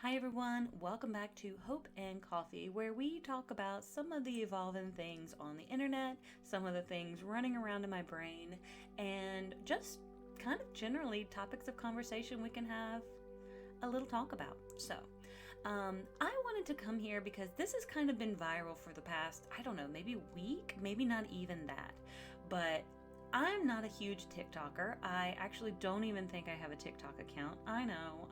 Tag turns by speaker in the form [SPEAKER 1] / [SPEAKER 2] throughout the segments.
[SPEAKER 1] Hi everyone, welcome back to Hope and Coffee, where we talk about some of the evolving things on the internet, some of the things running around in my brain, and just kind of generally topics of conversation we can have a little talk about. I wanted to come here because this has kind of been viral for the past, I don't know, maybe week, maybe not even that, but I'm not a huge TikToker. I actually don't even think I have a TikTok account. I know.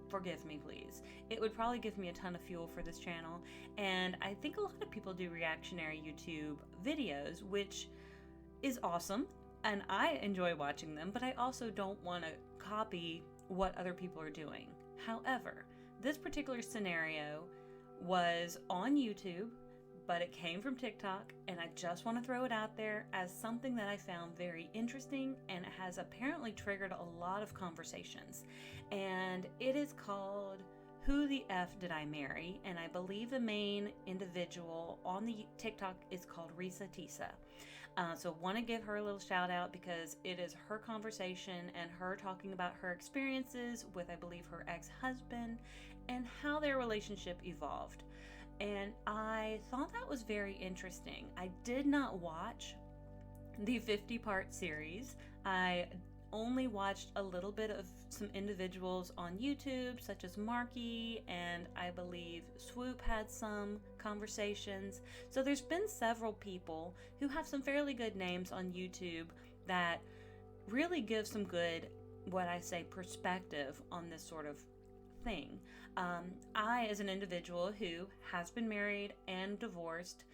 [SPEAKER 1] Forgive me, please. It would probably give me a ton of fuel for this channel, and I think a lot of people do reactionary YouTube videos, which is awesome, and I enjoy watching them, but I also don't want to copy what other people are doing. However, this particular scenario was on YouTube, but it came from TikTok, and I just want to throw it out there as something that I found very interesting, and it has apparently triggered a lot of conversations. And it is called Who the F Did I Marry? And I believe the main individual on the TikTok is called Risa Tisa. So want to give her a little shout out because it is her conversation and her talking about her experiences with, I believe, her ex-husband and how their relationship evolved. And I thought that was very interesting. I did not watch the 50-part series. I only watched a little bit of some individuals on YouTube, such as Marky, and I believe Swoop had some conversations. So there's been several people who have some fairly good names on YouTube that really give some good, what I say, perspective on this sort of thing. I, as an individual who has been married and divorced,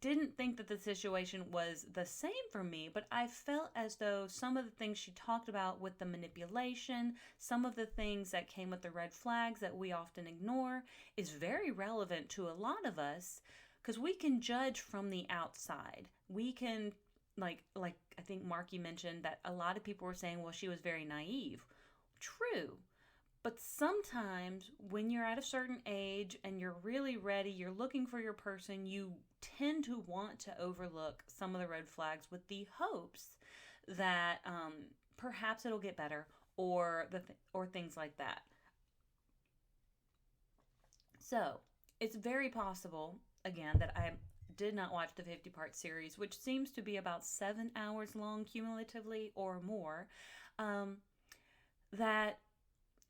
[SPEAKER 1] didn't think that the situation was the same for me, but I felt as though some of the things she talked about with the manipulation, some of the things that came with the red flags that we often ignore, is very relevant to a lot of us because we can judge from the outside. We can, like I think Marky mentioned that a lot of people were saying, well, she was very naive. True. But sometimes when you're at a certain age and you're really ready, you're looking for your person, you tend to want to overlook some of the red flags with the hopes that perhaps it'll get better or or things like that. So it's very possible, again, that I did not watch the 50-part series, which seems to be about 7 hours long cumulatively or more, um, that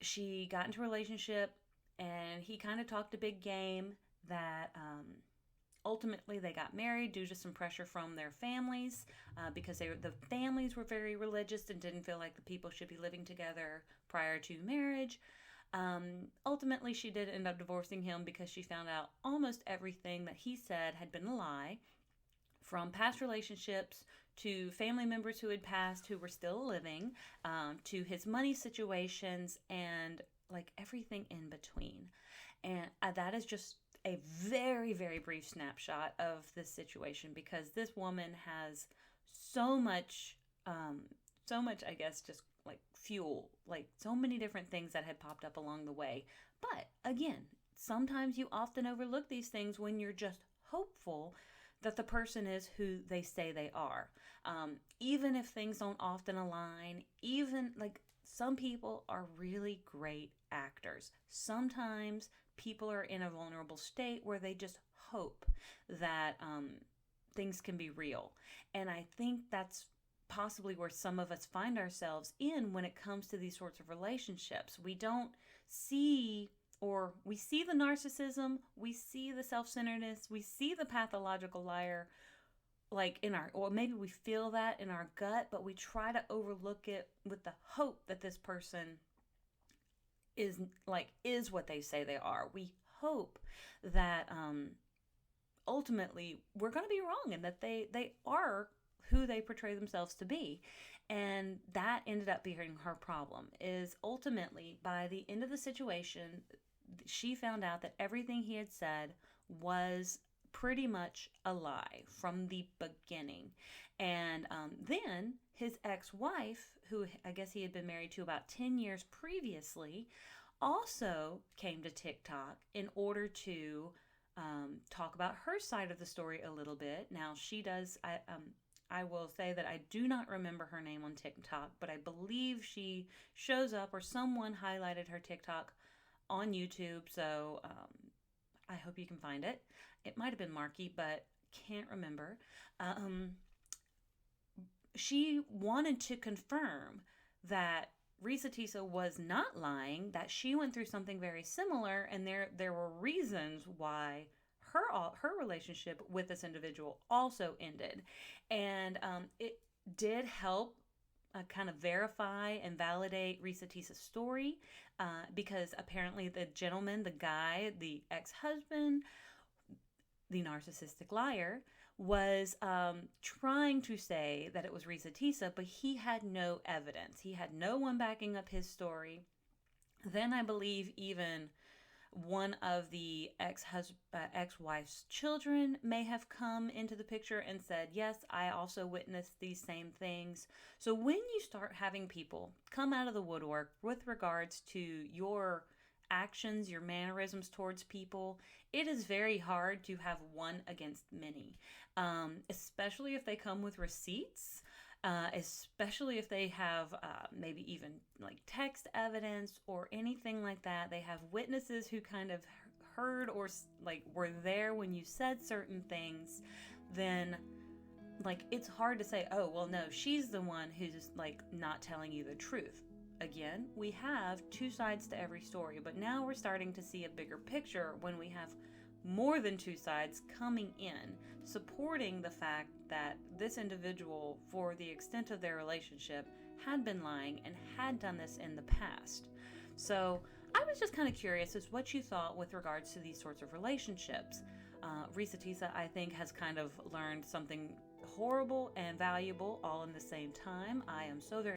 [SPEAKER 1] she got into a relationship and he kind of talked a big game that ultimately they got married due to some pressure from their families because the families were very religious and didn't feel like the people should be living together prior to marriage. Ultimately, she did end up divorcing him because she found out almost everything that he said had been a lie, from past relationships to family members who had passed who were still living, to his money situations, and like everything in between. And that is just a very, very brief snapshot of this situation because this woman has so much, I guess, just like fuel, like so many different things that had popped up along the way. But again, sometimes you often overlook these things when you're just hopeful that the person is who they say they are. Even if things don't often align, even like some people are really great actors. Sometimes people are in a vulnerable state where they just hope that things can be real. And I think that's possibly where some of us find ourselves in when it comes to these sorts of relationships. We don't see, or we see the narcissism, we see the self-centeredness, we see the pathological liar, like in our, or maybe we feel that in our gut, but we try to overlook it with the hope that this person is what they say they are. We hope that ultimately we're going to be wrong and that they are who they portray themselves to be. And that ended up being her problem, is ultimately by the end of the situation, she found out that everything he had said was pretty much a lie from the beginning. And then his ex-wife, who I guess he had been married to about 10 years previously, also came to TikTok in order to talk about her side of the story a little bit. Now, she does, I will say that I do not remember her name on TikTok, but I believe she shows up or someone highlighted her TikTok on YouTube. So I hope you can find it. It might have been Marky, but can't remember. Um, she wanted to confirm that Risa Tisa was not lying, that she went through something very similar, and there were reasons why her relationship with this individual also ended, and it did help kind of verify and validate Risa Tisa's story, because apparently the gentleman, the guy, the ex husband, the narcissistic liar, was trying to say that it was Risa Tisa, but he had no evidence. He had no one backing up his story. Then I believe even one of the ex-wife's children may have come into the picture and said, yes, I also witnessed these same things. So when you start having people come out of the woodwork with regards to your actions, your mannerisms towards people, it is very hard to have one against many, especially if they come with receipts. Especially if they have maybe even like text evidence or anything like that. They have witnesses who kind of heard or like were there when you said certain things, then like it's hard to say, oh, well, no, she's the one who's like not telling you the truth. Again, we have two sides to every story, but now we're starting to see a bigger picture when we have more than two sides coming in, supporting the fact that this individual, for the extent of their relationship, had been lying and had done this in the past. So I was just kind of curious as what you thought with regards to these sorts of relationships. Risa Tisa, I think, has kind of learned something horrible and valuable all in the same time. I am so very